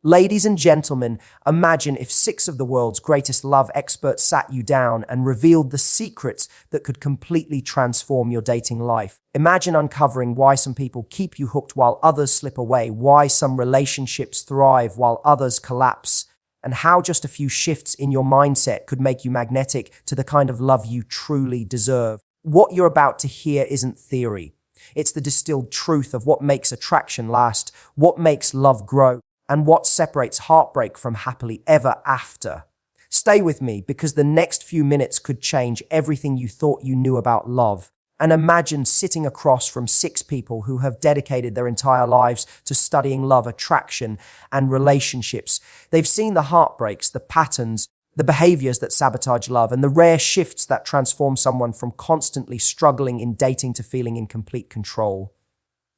Ladies and gentlemen, imagine if 6 of the world's greatest love experts sat you down and revealed the secrets that could completely transform your dating life. Imagine uncovering why some people keep you hooked while others slip away, why some relationships thrive while others collapse, and how just a few shifts in your mindset could make you magnetic to the kind of love you truly deserve. What you're about to hear isn't theory. It's the distilled truth of what makes attraction last, what makes love grow, and what separates heartbreak from happily ever after. Stay with me, because the next few minutes could change everything you thought you knew about love. And imagine sitting across from 6 people who have dedicated their entire lives to studying love, attraction, and relationships. They've seen the heartbreaks, the patterns, the behaviors that sabotage love, and the rare shifts that transform someone from constantly struggling in dating to feeling in complete control.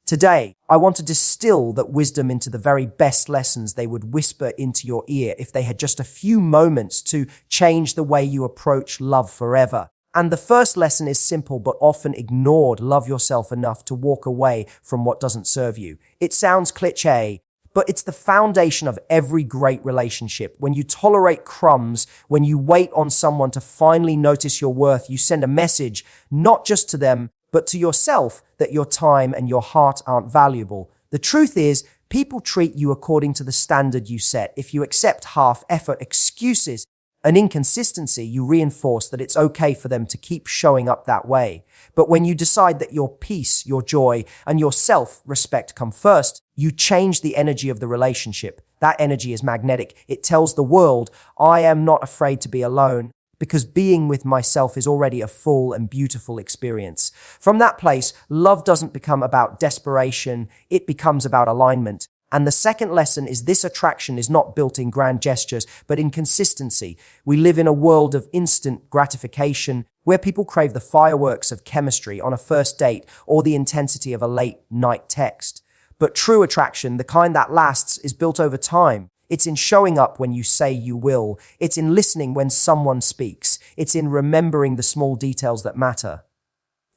Today, I want to distill that wisdom into the very best lessons they would whisper into your ear if they had just a few moments to change the way you approach love forever. And the first lesson is simple but often ignored: love yourself enough to walk away from what doesn't serve you. It sounds cliché, but it's the foundation of every great relationship. When you tolerate crumbs, when you wait on someone to finally notice your worth, you send a message, not just to them, but to yourself, that your time and your heart aren't valuable. The truth is, people treat you according to the standard you set. If you accept half-effort, excuses, and inconsistency, you reinforce that it's okay for them to keep showing up that way. But when you decide that your peace, your joy, and your self-respect come first, you change the energy of the relationship. That energy is magnetic. It tells the world, I am not afraid to be alone, because being with myself is already a full and beautiful experience. From that place, love doesn't become about desperation, it becomes about alignment. And the second lesson is this: attraction is not built in grand gestures, but in consistency. We live in a world of instant gratification, where people crave the fireworks of chemistry on a first date or the intensity of a late-night text. But true attraction, the kind that lasts, is built over time. It's in showing up when you say you will. It's in listening when someone speaks. It's in remembering the small details that matter.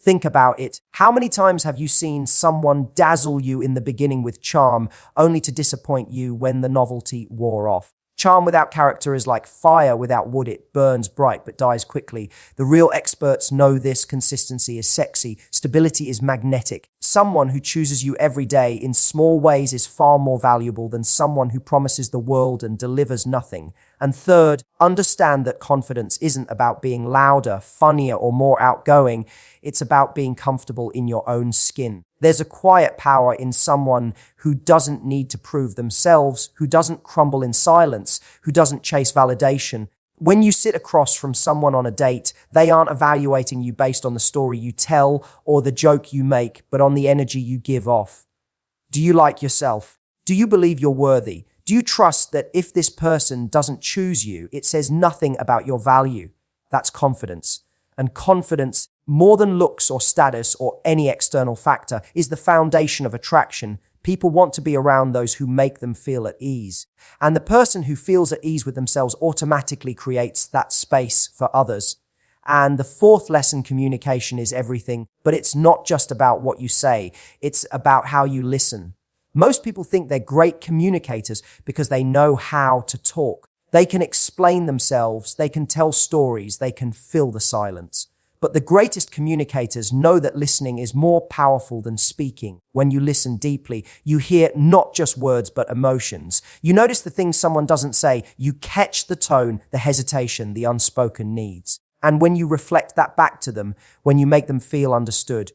Think about it. How many times have you seen someone dazzle you in the beginning with charm, only to disappoint you when the novelty wore off? Charm without character is like fire without wood. It burns bright but dies quickly. The real experts know this. Consistency is sexy. Stability is magnetic. Someone who chooses you every day in small ways is far more valuable than someone who promises the world and delivers nothing. And third, understand that confidence isn't about being louder, funnier, or more outgoing. It's about being comfortable in your own skin. There's a quiet power in someone who doesn't need to prove themselves, who doesn't crumble in silence, who doesn't chase validation. When you sit across from someone on a date, they aren't evaluating you based on the story you tell or the joke you make, but on the energy you give off. Do you like yourself? Do you believe you're worthy? Do you trust that if this person doesn't choose you, it says nothing about your value? That's confidence. And confidence, more than looks or status or any external factor, is the foundation of attraction. People want to be around those who make them feel at ease. And the person who feels at ease with themselves automatically creates that space for others. And the fourth lesson: communication is everything, but it's not just about what you say. It's about how you listen. Most people think they're great communicators because they know how to talk. They can explain themselves, they can tell stories, they can fill the silence. But the greatest communicators know that listening is more powerful than speaking. When you listen deeply, you hear not just words, but emotions. You notice the things someone doesn't say. You catch the tone, the hesitation, the unspoken needs. And when you reflect that back to them, when you make them feel understood,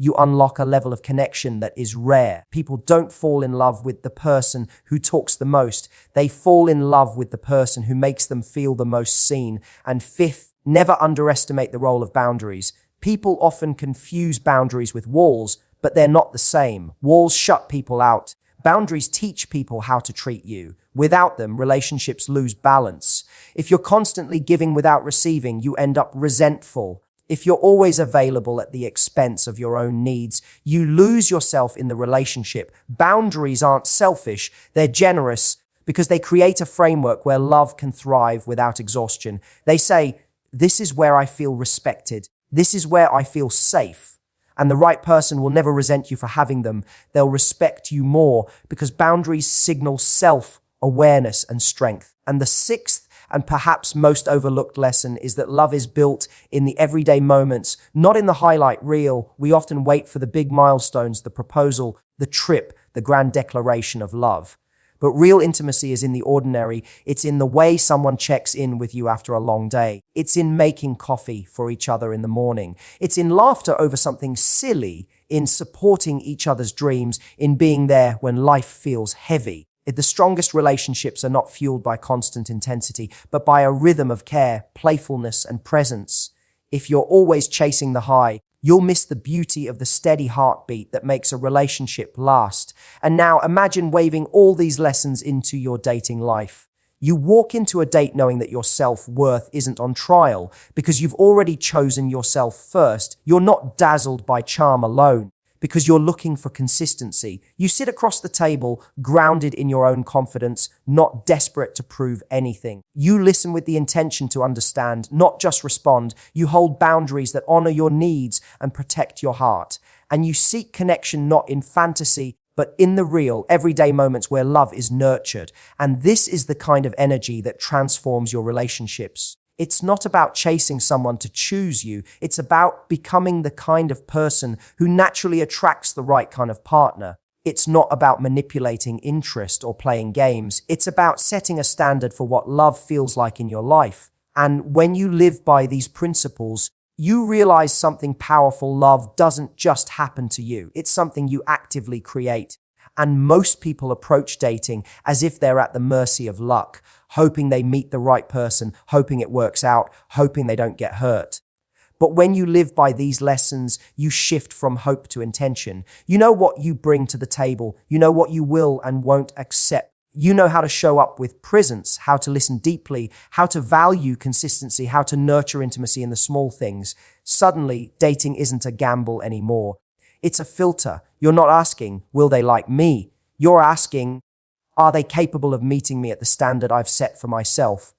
you unlock a level of connection that is rare. People don't fall in love with the person who talks the most. They fall in love with the person who makes them feel the most seen. And fifth, never underestimate the role of boundaries. People often confuse boundaries with walls, but they're not the same. Walls shut people out. Boundaries teach people how to treat you. Without them, relationships lose balance. If you're constantly giving without receiving, you end up resentful. If you're always available at the expense of your own needs, you lose yourself in the relationship. Boundaries aren't selfish, they're generous, because they create a framework where love can thrive without exhaustion. They say, this is where I feel respected. This is where I feel safe. And the right person will never resent you for having them. They'll respect you more because boundaries signal self-awareness and strength. And the sixth and perhaps most overlooked lesson is that love is built in the everyday moments, not in the highlight reel. We often wait for the big milestones, the proposal, the trip, the grand declaration of love. But real intimacy is in the ordinary. It's in the way someone checks in with you after a long day. It's in making coffee for each other in the morning. It's in laughter over something silly, in supporting each other's dreams, in being there when life feels heavy. The strongest relationships are not fueled by constant intensity, but by a rhythm of care, playfulness, and presence. If you're always chasing the high, you'll miss the beauty of the steady heartbeat that makes a relationship last. And now imagine weaving all these lessons into your dating life. You walk into a date knowing that your self-worth isn't on trial because you've already chosen yourself first. You're not dazzled by charm alone, because you're looking for consistency. You sit across the table, grounded in your own confidence, not desperate to prove anything. You listen with the intention to understand, not just respond. You hold boundaries that honor your needs and protect your heart. And you seek connection not in fantasy, but in the real, everyday moments where love is nurtured. And this is the kind of energy that transforms your relationships. It's not about chasing someone to choose you. It's about becoming the kind of person who naturally attracts the right kind of partner. It's not about manipulating interest or playing games. It's about setting a standard for what love feels like in your life. And when you live by these principles, you realize something powerful. Love doesn't just happen to you. It's something you actively create. And most people approach dating as if they're at the mercy of luck, hoping they meet the right person, hoping it works out, hoping they don't get hurt. But when you live by these lessons, you shift from hope to intention. You know what you bring to the table. You know what you will and won't accept. You know how to show up with presence, how to listen deeply, how to value consistency, how to nurture intimacy in the small things. Suddenly, dating isn't a gamble anymore. It's a filter. You're not asking, will they like me? You're asking, are they capable of meeting me at the standard I've set for myself?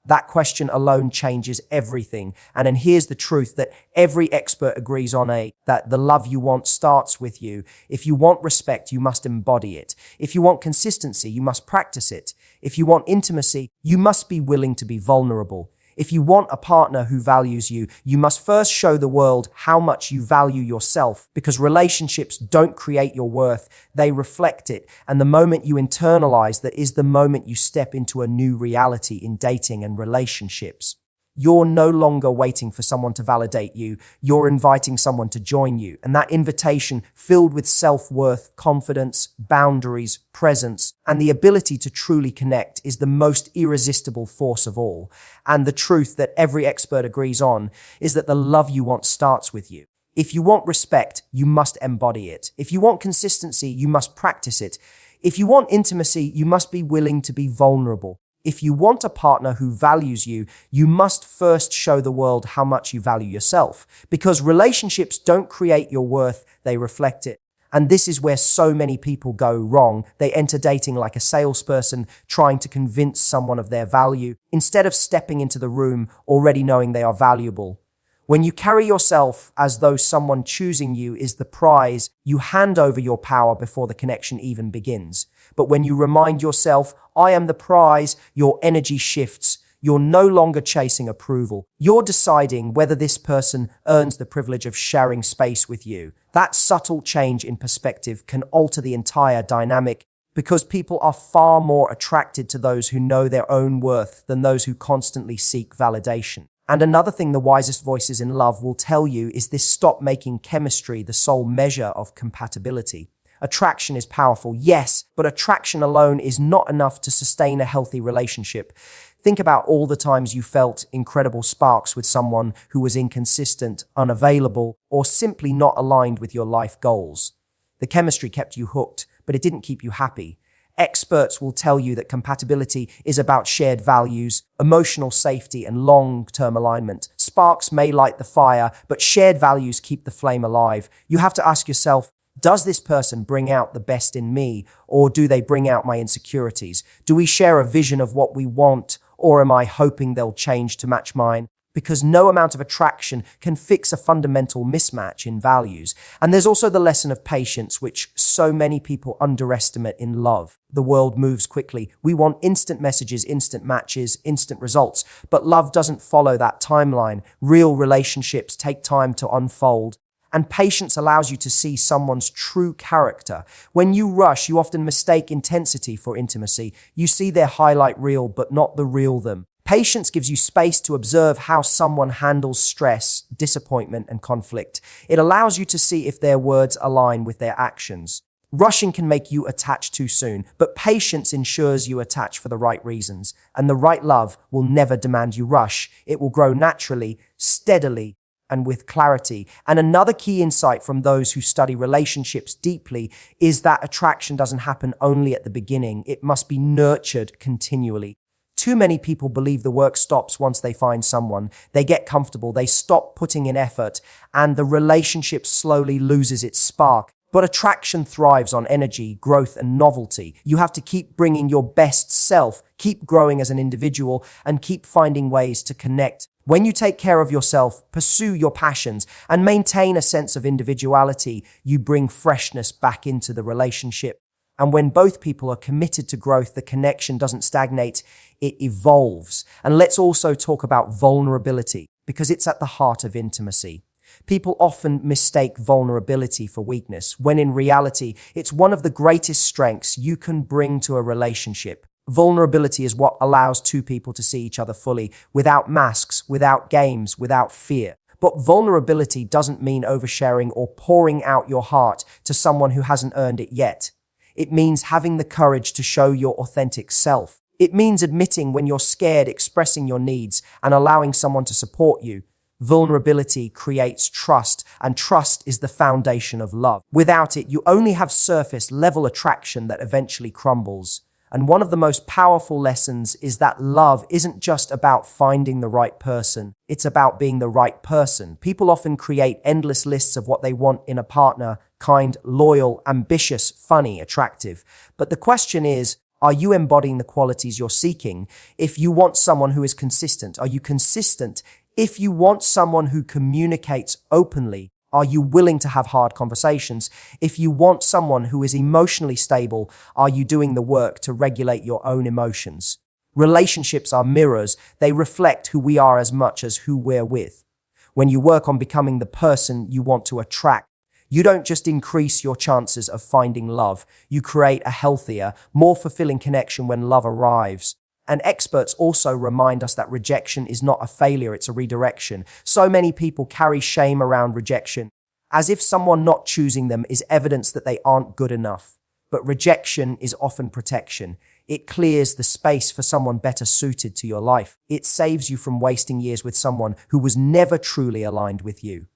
That question alone changes everything. And then here's the truth that every expert agrees on that the love you want starts with you. If you want respect, you must embody it. If you want consistency, you must practice it. If you want intimacy, you must be willing to be vulnerable. If you want a partner who values you, you must first show the world how much you value yourself, because relationships don't create your worth, they reflect it. And the moment you internalize that is the moment you step into a new reality in dating and relationships. You're no longer waiting for someone to validate you. You're inviting someone to join you. And that invitation, filled with self-worth, confidence, boundaries, presence, and the ability to truly connect, is the most irresistible force of all. And the truth that every expert agrees on is that the love you want starts with you. If you want respect, you must embody it. If you want consistency, you must practice it. If you want intimacy, you must be willing to be vulnerable. If you want a partner who values you, you must first show the world how much you value yourself. Because relationships don't create your worth, they reflect it. And this is where so many people go wrong. They enter dating like a salesperson, trying to convince someone of their value, instead of stepping into the room already knowing they are valuable. When you carry yourself as though someone choosing you is the prize, you hand over your power before the connection even begins. But when you remind yourself, I am the prize, your energy shifts. You're no longer chasing approval. You're deciding whether this person earns the privilege of sharing space with you. That subtle change in perspective can alter the entire dynamic, because people are far more attracted to those who know their own worth than those who constantly seek validation. And another thing the wisest voices in love will tell you is this: stop making chemistry the sole measure of compatibility. Attraction is powerful, yes, but attraction alone is not enough to sustain a healthy relationship. Think about all the times you felt incredible sparks with someone who was inconsistent, unavailable, or simply not aligned with your life goals. The chemistry kept you hooked, but it didn't keep you happy. Experts will tell you that compatibility is about shared values, emotional safety, and long-term alignment. Sparks may light the fire, but shared values keep the flame alive. You have to ask yourself, does this person bring out the best in me, or do they bring out my insecurities? Do we share a vision of what we want, or am I hoping they'll change to match mine? because no amount of attraction can fix a fundamental mismatch in values. And there's also the lesson of patience, which so many people underestimate in love. The world moves quickly. We want instant messages, instant matches, instant results. But love doesn't follow that timeline. Real relationships take time to unfold. And patience allows you to see someone's true character. When you rush, you often mistake intensity for intimacy. You see their highlight reel, but not the real them. Patience gives you space to observe how someone handles stress, disappointment, and conflict. It allows you to see if their words align with their actions. Rushing can make you attach too soon, but patience ensures you attach for the right reasons. And the right love will never demand you rush. It will grow naturally, steadily, and with clarity. And another key insight from those who study relationships deeply is that attraction doesn't happen only at the beginning. It must be nurtured continually. Too many people believe the work stops once they find someone. They get comfortable, they stop putting in effort, and the relationship slowly loses its spark. But attraction thrives on energy, growth, and novelty. You have to keep bringing your best self, keep growing as an individual, and keep finding ways to connect. When you take care of yourself, pursue your passions, and maintain a sense of individuality, you bring freshness back into the relationship. And when both people are committed to growth, the connection doesn't stagnate, it evolves. And let's also talk about vulnerability, because it's at the heart of intimacy. People often mistake vulnerability for weakness, when in reality, it's one of the greatest strengths you can bring to a relationship. Vulnerability is what allows two people to see each other fully, without masks, without games, without fear. But vulnerability doesn't mean oversharing or pouring out your heart to someone who hasn't earned it yet. It means having the courage to show your authentic self. It means admitting when you're scared, expressing your needs, and allowing someone to support you. Vulnerability creates trust, and trust is the foundation of love. Without it, you only have surface-level attraction that eventually crumbles. And one of the most powerful lessons is that love isn't just about finding the right person. It's about being the right person. People often create endless lists of what they want in a partner: kind, loyal, ambitious, funny, attractive. But the question is, are you embodying the qualities you're seeking? If you want someone who is consistent, are you consistent? If you want someone who communicates openly, are you willing to have hard conversations? If you want someone who is emotionally stable, are you doing the work to regulate your own emotions? Relationships are mirrors. They reflect who we are as much as who we're with. When you work on becoming the person you want to attract, you don't just increase your chances of finding love. You create a healthier, more fulfilling connection when love arrives. And experts also remind us that rejection is not a failure, it's a redirection. So many people carry shame around rejection, as if someone not choosing them is evidence that they aren't good enough. But rejection is often protection. It clears the space for someone better suited to your life. It saves you from wasting years with someone who was never truly aligned with you.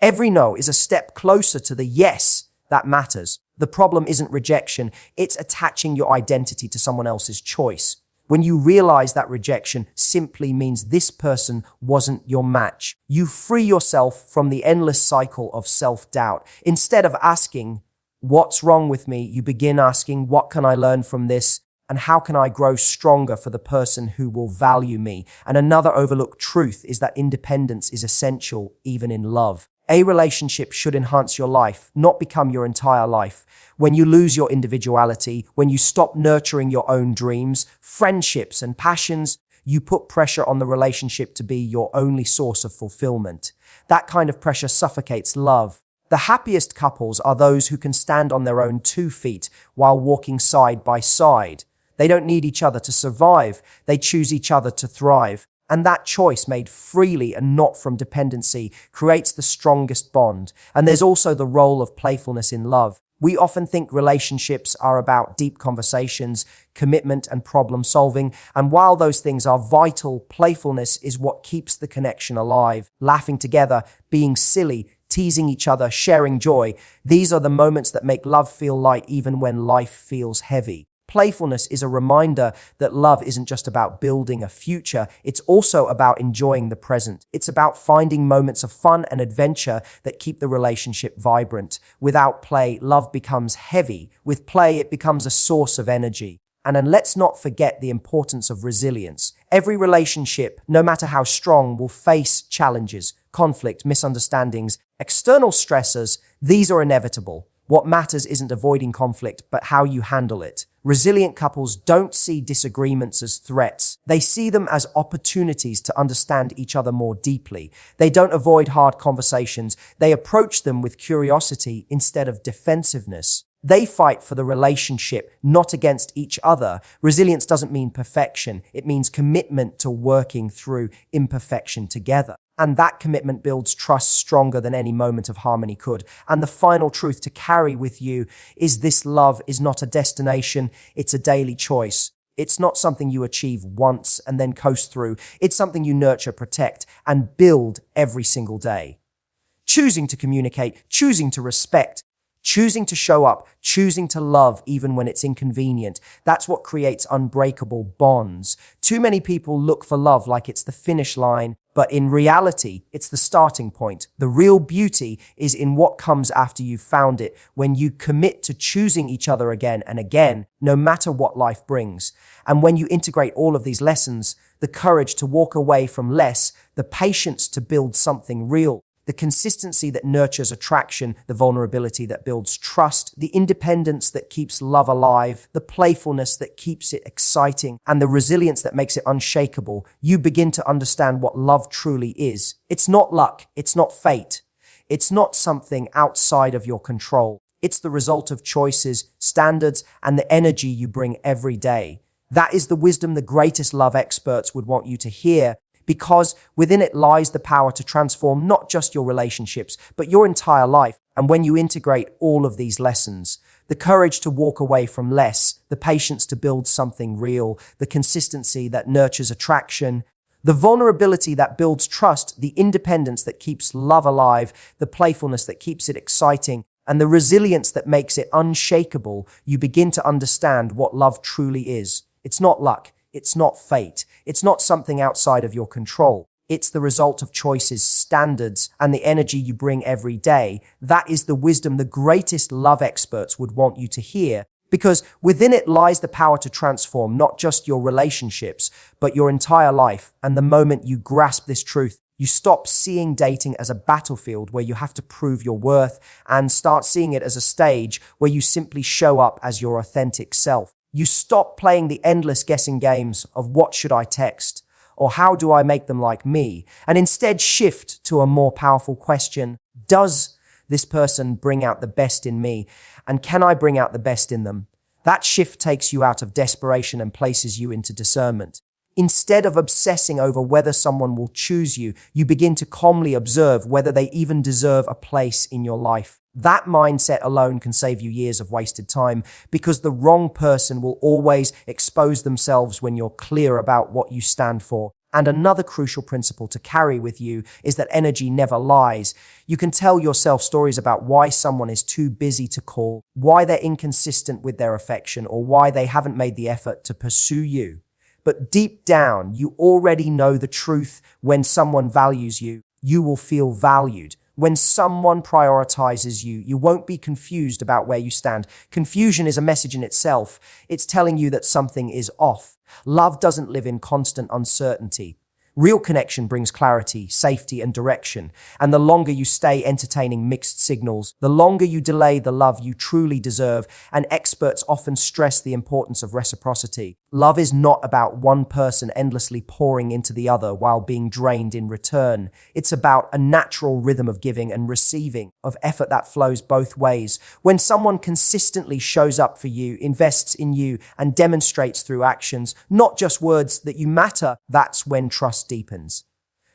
Every no is a step closer to the yes that matters. The problem isn't rejection, it's attaching your identity to someone else's choice. When you realize that rejection simply means this person wasn't your match, you free yourself from the endless cycle of self-doubt. Instead of asking, "What's wrong with me?" you begin asking, "What can I learn from this? And how can I grow stronger for the person who will value me?" And another overlooked truth is that independence is essential even in love. A relationship should enhance your life, not become your entire life. When you lose your individuality, when you stop nurturing your own dreams, friendships, and passions, you put pressure on the relationship to be your only source of fulfillment. That kind of pressure suffocates love. The happiest couples are those who can stand on their own 2 feet while walking side by side. They don't need each other to survive. They choose each other to thrive. And that choice, made freely and not from dependency, creates the strongest bond. And there's also the role of playfulness in love. We often think relationships are about deep conversations, commitment, and problem solving. And while those things are vital, playfulness is what keeps the connection alive. Laughing together, being silly, teasing each other, sharing joy. These are the moments that make love feel light even when life feels heavy. Playfulness is a reminder that love isn't just about building a future, it's also about enjoying the present. It's about finding moments of fun and adventure that keep the relationship vibrant. Without play, love becomes heavy. With play, it becomes a source of energy. And then let's not forget the importance of resilience. Every relationship, no matter how strong, will face challenges, conflict, misunderstandings, external stressors. These are inevitable. What matters isn't avoiding conflict, but how you handle it. Resilient couples don't see disagreements as threats. They see them as opportunities to understand each other more deeply. They don't avoid hard conversations. They approach them with curiosity instead of defensiveness. They fight for the relationship, not against each other. Resilience doesn't mean perfection. It means commitment to working through imperfection together. And that commitment builds trust stronger than any moment of harmony could. And the final truth to carry with you is this: love is not a destination, it's a daily choice. It's not something you achieve once and then coast through. It's something you nurture, protect, and build every single day. Choosing to communicate, choosing to respect, choosing to show up, choosing to love even when it's inconvenient. That's what creates unbreakable bonds. Too many people look for love like it's the finish line, but in reality, it's the starting point. The real beauty is in what comes after you've found it, when you commit to choosing each other again and again, no matter what life brings. And when you integrate all of these lessons, the courage to walk away from less, the patience to build something real, the consistency that nurtures attraction, the vulnerability that builds trust, the independence that keeps love alive, the playfulness that keeps it exciting, and the resilience that makes it unshakable, you begin to understand what love truly is. It's not luck. It's not fate. It's not something outside of your control. It's the result of choices, standards, and the energy you bring every day. That is the wisdom the greatest love experts would want you to hear, because within it lies the power to transform not just your relationships, but your entire life. And when you integrate all of these lessons, the courage to walk away from less, the patience to build something real, the consistency that nurtures attraction, the vulnerability that builds trust, the independence that keeps love alive, the playfulness that keeps it exciting, and the resilience that makes it unshakable, you begin to understand what love truly is. It's not luck. It's not fate. It's not something outside of your control. It's the result of choices, standards, and the energy you bring every day. That is the wisdom the greatest love experts would want you to hear, because within it lies the power to transform not just your relationships, but your entire life. And the moment you grasp this truth, you stop seeing dating as a battlefield where you have to prove your worth and start seeing it as a stage where you simply show up as your authentic self. You stop playing the endless guessing games of what should I text or how do I make them like me, and instead shift to a more powerful question: does this person bring out the best in me, and can I bring out the best in them? That shift takes you out of desperation and places you into discernment. Instead of obsessing over whether someone will choose you, you begin to calmly observe whether they even deserve a place in your life. That mindset alone can save you years of wasted time, because the wrong person will always expose themselves when you're clear about what you stand for. And another crucial principle to carry with you is that energy never lies. You can tell yourself stories about why someone is too busy to call, why they're inconsistent with their affection, or why they haven't made the effort to pursue you. But deep down, you already know the truth. When someone values you, you will feel valued. When someone prioritizes you, you won't be confused about where you stand. Confusion is a message in itself. It's telling you that something is off. Love doesn't live in constant uncertainty. Real connection brings clarity, safety, and direction. And the longer you stay entertaining mixed signals, the longer you delay the love you truly deserve. And experts often stress the importance of reciprocity. Love is not about one person endlessly pouring into the other while being drained in return. It's about a natural rhythm of giving and receiving, of effort that flows both ways. When someone consistently shows up for you, invests in you, and demonstrates through actions, not just words, that you matter, that's when trust deepens.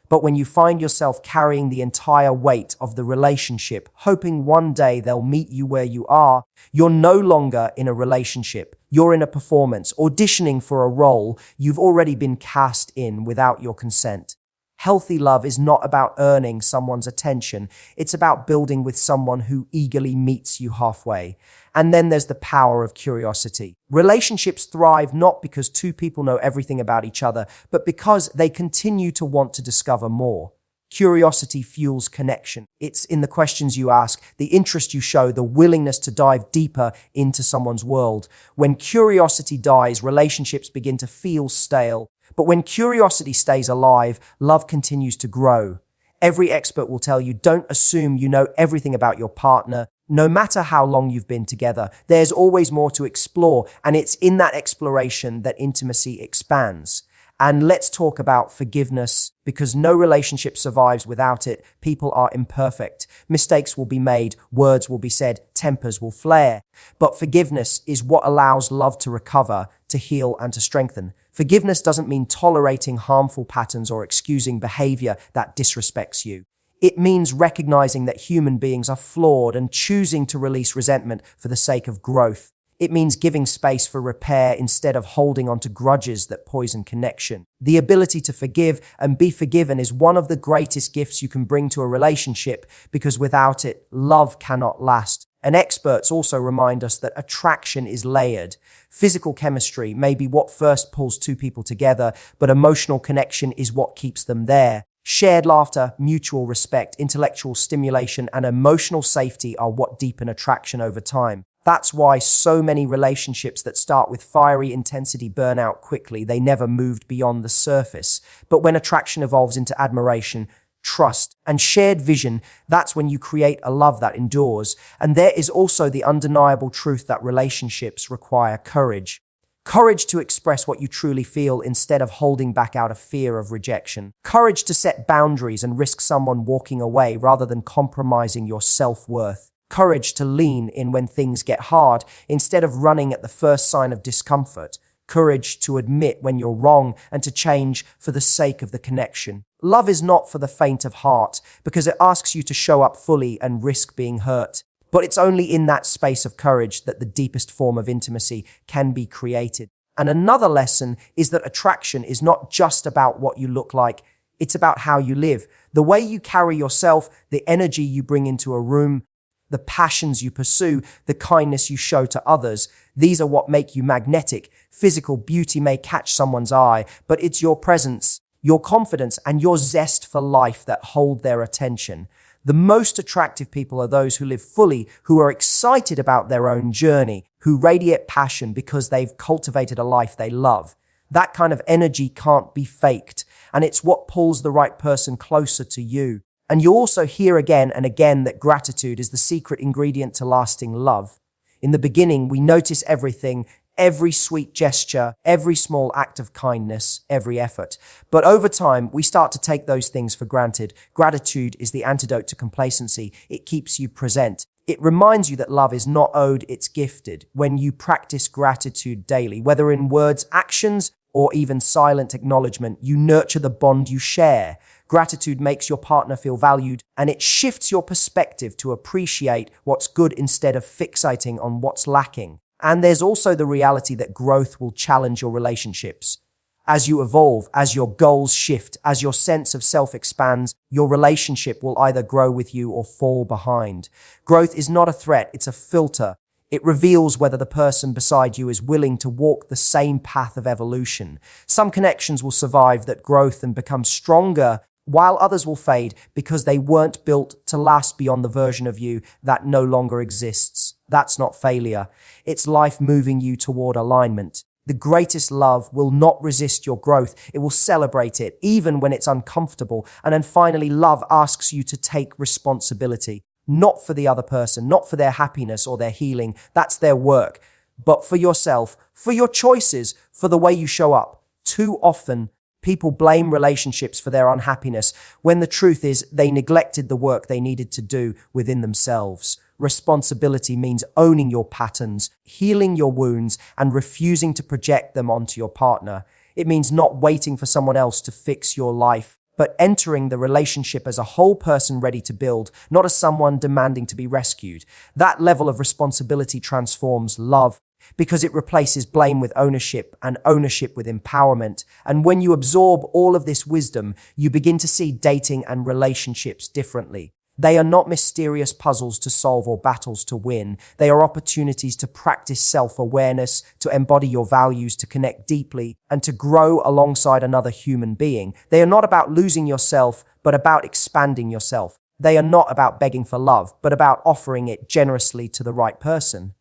But when you find yourself carrying the entire weight of the relationship, hoping one day they'll meet you where you are, you're no longer in a relationship. You're in a performance, auditioning for a role you've already been cast in without your consent. Healthy love is not about earning someone's attention. It's about building with someone who eagerly meets you halfway. And then there's the power of curiosity. Relationships thrive not because two people know everything about each other, but because they continue to want to discover more. Curiosity fuels connection. It's in the questions you ask, the interest you show, the willingness to dive deeper into someone's world. When curiosity dies, relationships begin to feel stale. But when curiosity stays alive, love continues to grow. Every expert will tell you, don't assume you know everything about your partner. No matter how long you've been together, there's always more to explore, and it's in that exploration that intimacy expands. And let's talk about forgiveness, because no relationship survives without it. People are imperfect. Mistakes will be made, words will be said, tempers will flare. But forgiveness is what allows love to recover, to heal, and to strengthen. Forgiveness doesn't mean tolerating harmful patterns or excusing behavior that disrespects you. It means recognizing that human beings are flawed and choosing to release resentment for the sake of growth. It means giving space for repair instead of holding on to grudges that poison connection. The ability to forgive and be forgiven is one of the greatest gifts you can bring to a relationship, because without it, love cannot last. And experts also remind us that attraction is layered. Physical chemistry may be what first pulls two people together, but emotional connection is what keeps them there. Shared laughter, mutual respect, intellectual stimulation, and emotional safety are what deepen attraction over time. That's why so many relationships that start with fiery intensity burn out quickly. They never moved beyond the surface. But when attraction evolves into admiration, trust, and shared vision, that's when you create a love that endures. And there is also the undeniable truth that relationships require courage. Courage to express what you truly feel instead of holding back out of fear of rejection. Courage to set boundaries and risk someone walking away rather than compromising your self-worth. Courage to lean in when things get hard instead of running at the first sign of discomfort. Courage to admit when you're wrong and to change for the sake of the connection. Love is not for the faint of heart, because it asks you to show up fully and risk being hurt. But it's only in that space of courage that the deepest form of intimacy can be created. And another lesson is that attraction is not just about what you look like, it's about how you live. The way you carry yourself, the energy you bring into a room, the passions you pursue, the kindness you show to others. These are what make you magnetic. Physical beauty may catch someone's eye, but it's your presence, your confidence, and your zest for life that hold their attention. The most attractive people are those who live fully, who are excited about their own journey, who radiate passion because they've cultivated a life they love. That kind of energy can't be faked, and it's what pulls the right person closer to you. And you also hear again and again that gratitude is the secret ingredient to lasting love. In the beginning, we notice everything, every sweet gesture, every small act of kindness, every effort. But over time, we start to take those things for granted. Gratitude is the antidote to complacency. It keeps you present. It reminds you that love is not owed, it's gifted. When you practice gratitude daily, whether in words, actions, or even silent acknowledgement, you nurture the bond you share. Gratitude makes your partner feel valued, and it shifts your perspective to appreciate what's good instead of fixating on what's lacking. And there's also the reality that growth will challenge your relationships. As you evolve, as your goals shift, as your sense of self expands, your relationship will either grow with you or fall behind. Growth is not a threat, it's a filter. It reveals whether the person beside you is willing to walk the same path of evolution. Some connections will survive that growth and become stronger, while others will fade because they weren't built to last beyond the version of you that no longer exists. That's not failure. It's life moving you toward alignment. The greatest love will not resist your growth. It will celebrate it, even when it's uncomfortable. And then finally, love asks you to take responsibility, not for the other person, not for their happiness or their healing. That's their work. But for yourself, for your choices, for the way you show up. Too often, people blame relationships for their unhappiness when the truth is they neglected the work they needed to do within themselves. Responsibility means owning your patterns, healing your wounds, and refusing to project them onto your partner. It means not waiting for someone else to fix your life, but entering the relationship as a whole person ready to build, not as someone demanding to be rescued. That level of responsibility transforms love, because it replaces blame with ownership and ownership with empowerment. And when you absorb all of this wisdom, you begin to see dating and relationships differently. They are not mysterious puzzles to solve or battles to win. They are opportunities to practice self-awareness, to embody your values, to connect deeply, and to grow alongside another human being. They are not about losing yourself, but about expanding yourself. They are not about begging for love, but about offering it generously to the right person.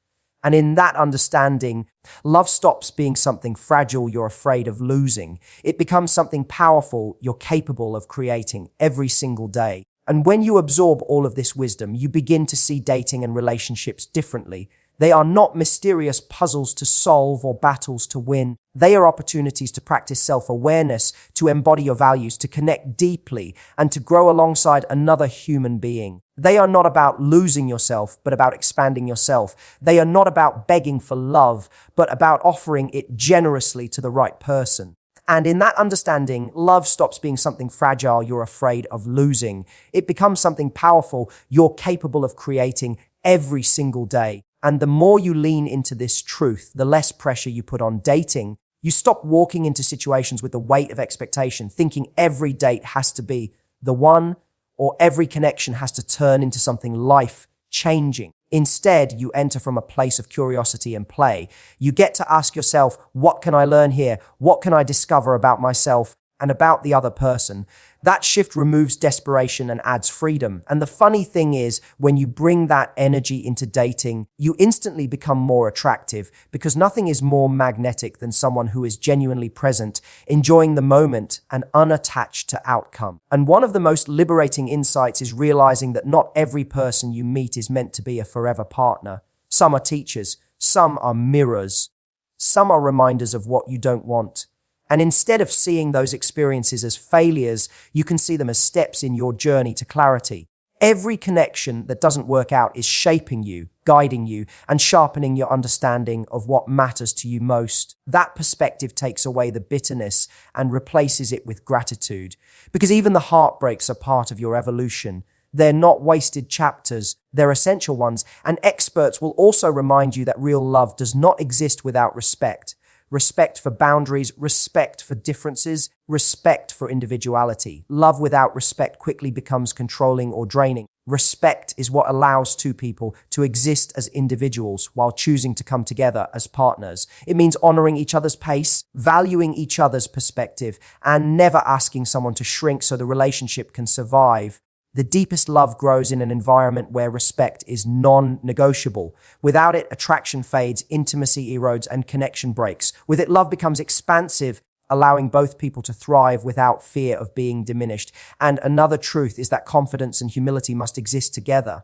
And in that understanding, love stops being something fragile you're afraid of losing. It becomes something powerful you're capable of creating every single day. And when you absorb all of this wisdom, you begin to see dating and relationships differently. They are not mysterious puzzles to solve or battles to win. They are opportunities to practice self-awareness, to embody your values, to connect deeply, and to grow alongside another human being. They are not about losing yourself, but about expanding yourself. They are not about begging for love, but about offering it generously to the right person. And in that understanding, love stops being something fragile you're afraid of losing. It becomes something powerful you're capable of creating every single day. And the more you lean into this truth, the less pressure you put on dating. You stop walking into situations with the weight of expectation, thinking every date has to be the one, or every connection has to turn into something life-changing. Instead, you enter from a place of curiosity and play. You get to ask yourself, what can I learn here? What can I discover about myself and about the other person? That shift removes desperation and adds freedom. And the funny thing is, when you bring that energy into dating, you instantly become more attractive, because nothing is more magnetic than someone who is genuinely present, enjoying the moment and unattached to outcome. And one of the most liberating insights is realizing that not every person you meet is meant to be a forever partner. Some are teachers, some are mirrors, some are reminders of what you don't want. And instead of seeing those experiences as failures, you can see them as steps in your journey to clarity. Every connection that doesn't work out is shaping you, guiding you, and sharpening your understanding of what matters to you most. That perspective takes away the bitterness and replaces it with gratitude. Because even the heartbreaks are part of your evolution. They're not wasted chapters, they're essential ones. And experts will also remind you that real love does not exist without respect. Respect for boundaries, respect for differences, respect for individuality. Love without respect quickly becomes controlling or draining. Respect is what allows two people to exist as individuals while choosing to come together as partners. It means honoring each other's pace, valuing each other's perspective, and never asking someone to shrink so the relationship can survive. The deepest love grows in an environment where respect is non-negotiable. Without it, attraction fades, intimacy erodes, and connection breaks. With it, love becomes expansive, allowing both people to thrive without fear of being diminished. And another truth is that confidence and humility must exist together.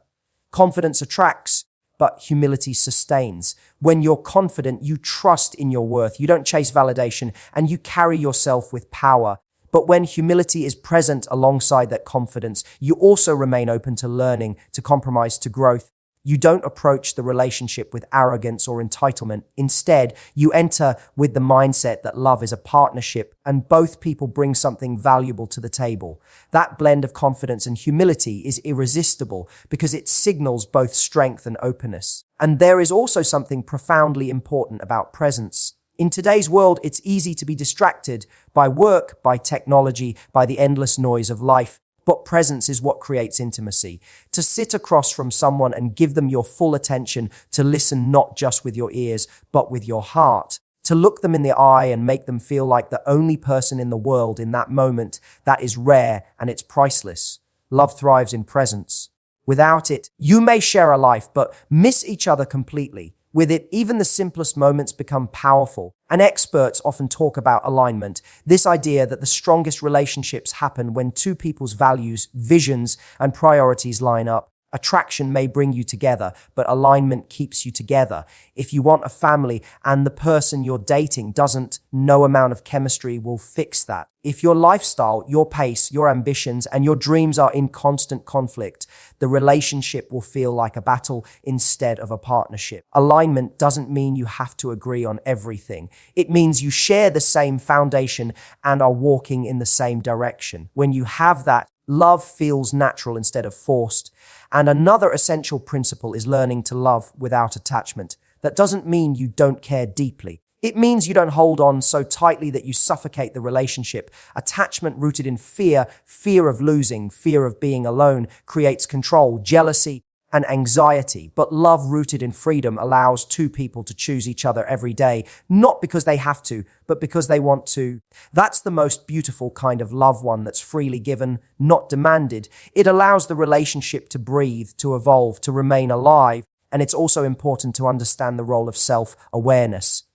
Confidence attracts, but humility sustains. When you're confident, you trust in your worth, you don't chase validation, and you carry yourself with power. But when humility is present alongside that confidence, you also remain open to learning, to compromise, to growth. You don't approach the relationship with arrogance or entitlement. Instead, you enter with the mindset that love is a partnership and both people bring something valuable to the table. That blend of confidence and humility is irresistible because it signals both strength and openness. And there is also something profoundly important about presence. In today's world, it's easy to be distracted by work, by technology, by the endless noise of life. But presence is what creates intimacy. To sit across from someone and give them your full attention, to listen not just with your ears, but with your heart. To look them in the eye and make them feel like the only person in the world in that moment, that is rare and it's priceless. Love thrives in presence. Without it, you may share a life, but miss each other completely. With it, even the simplest moments become powerful. And experts often talk about alignment, this idea that the strongest relationships happen when two people's values, visions, and priorities line up. Attraction may bring you together, but alignment keeps you together. If you want a family and the person you're dating doesn't, no amount of chemistry will fix that. If your lifestyle, your pace, your ambitions, and your dreams are in constant conflict, the relationship will feel like a battle instead of a partnership. Alignment doesn't mean you have to agree on everything. It means you share the same foundation and are walking in the same direction. When you have that, love feels natural instead of forced. And another essential principle is learning to love without attachment. That doesn't mean you don't care deeply. It means you don't hold on so tightly that you suffocate the relationship. Attachment rooted in fear, fear of losing, fear of being alone, creates control, jealousy, and anxiety. But love rooted in freedom allows two people to choose each other every day, not because they have to, but because they want to. That's the most beautiful kind of love, one that's freely given, not demanded. It allows the relationship to breathe, to evolve, to remain alive. And it's also important to understand the role of self-awareness.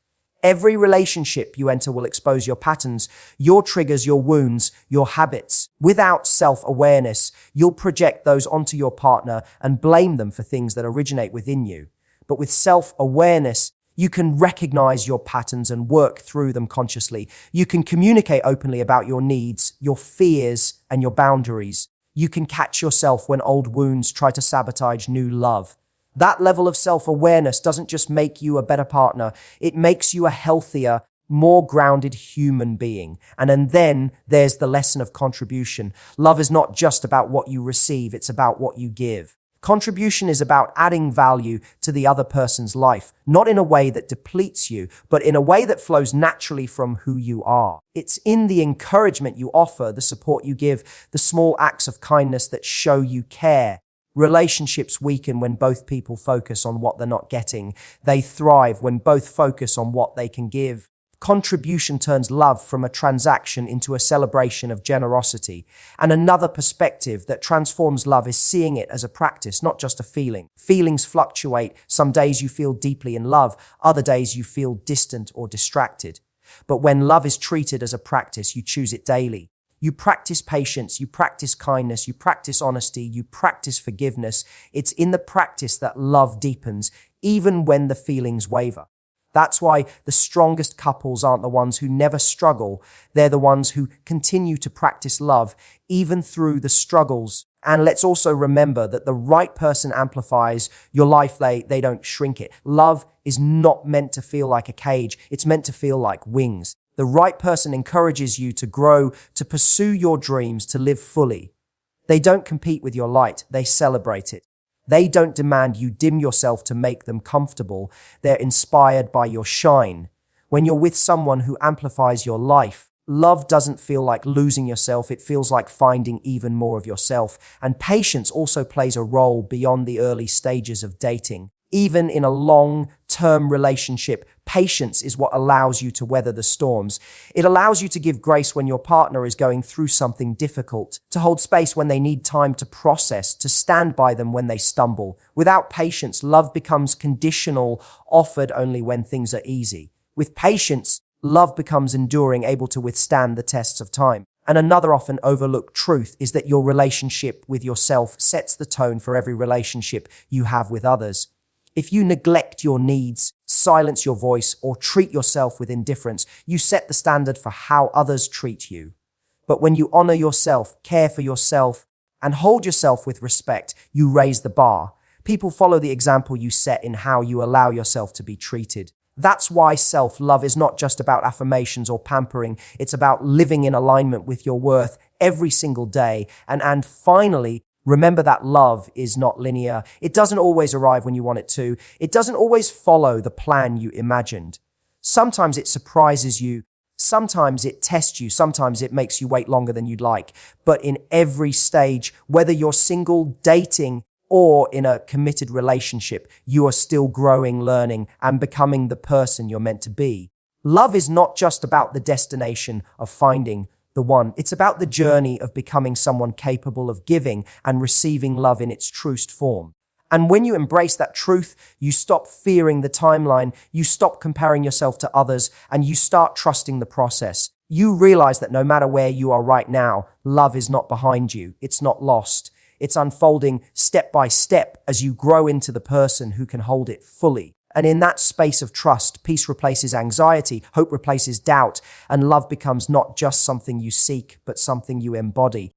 Every relationship you enter will expose your patterns, your triggers, your wounds, your habits. Without self-awareness, you'll project those onto your partner and blame them for things that originate within you. But with self-awareness, you can recognize your patterns and work through them consciously. You can communicate openly about your needs, your fears, and your boundaries. You can catch yourself when old wounds try to sabotage new love. That level of self-awareness doesn't just make you a better partner, it makes you a healthier, more grounded human being. And then there's the lesson of contribution. Love is not just about what you receive, it's about what you give. Contribution is about adding value to the other person's life, not in a way that depletes you, but in a way that flows naturally from who you are. It's in the encouragement you offer, the support you give, the small acts of kindness that show you care. Relationships weaken when both people focus on what they're not getting. They thrive when both focus on what they can give. Contribution turns love from a transaction into a celebration of generosity. And another perspective that transforms love is seeing it as a practice, not just a feeling. Feelings fluctuate. Some days you feel deeply in love, other days you feel distant or distracted. But when love is treated as a practice, you choose it daily. You practice patience, you practice kindness, you practice honesty, you practice forgiveness. It's in the practice that love deepens, even when the feelings waver. That's why the strongest couples aren't the ones who never struggle. They're the ones who continue to practice love, even through the struggles. And let's also remember that the right person amplifies your life, they don't shrink it. Love is not meant to feel like a cage, it's meant to feel like wings. The right person encourages you to grow, to pursue your dreams, to live fully. They don't compete with your light, they celebrate it. They don't demand you dim yourself to make them comfortable. They're inspired by your shine. When you're with someone who amplifies your life, love doesn't feel like losing yourself, it feels like finding even more of yourself. And patience also plays a role beyond the early stages of dating. Even in a long-term relationship, patience is what allows you to weather the storms. It allows you to give grace when your partner is going through something difficult, to hold space when they need time to process, to stand by them when they stumble. Without patience, love becomes conditional, offered only when things are easy. With patience, love becomes enduring, able to withstand the tests of time. And another often overlooked truth is that your relationship with yourself sets the tone for every relationship you have with others. If you neglect your needs, silence your voice, or treat yourself with indifference, you set the standard for how others treat you. But when you honor yourself, care for yourself, and hold yourself with respect, you raise the bar. People follow the example you set in how you allow yourself to be treated. That's why self-love is not just about affirmations or pampering. It's about living in alignment with your worth every single day. And finally, remember that love is not linear. It doesn't always arrive when you want it to. It doesn't always follow the plan you imagined. Sometimes it surprises you. Sometimes it tests you. Sometimes it makes you wait longer than you'd like. But in every stage, whether you're single, dating, or in a committed relationship, you are still growing, learning, and becoming the person you're meant to be. Love is not just about the destination of finding the one. It's about the journey of becoming someone capable of giving and receiving love in its truest form. And when you embrace that truth, you stop fearing the timeline, you stop comparing yourself to others, and you start trusting the process. You realize that no matter where you are right now, love is not behind you. It's not lost. It's unfolding step by step as you grow into the person who can hold it fully. And in that space of trust, peace replaces anxiety, hope replaces doubt, and love becomes not just something you seek, but something you embody.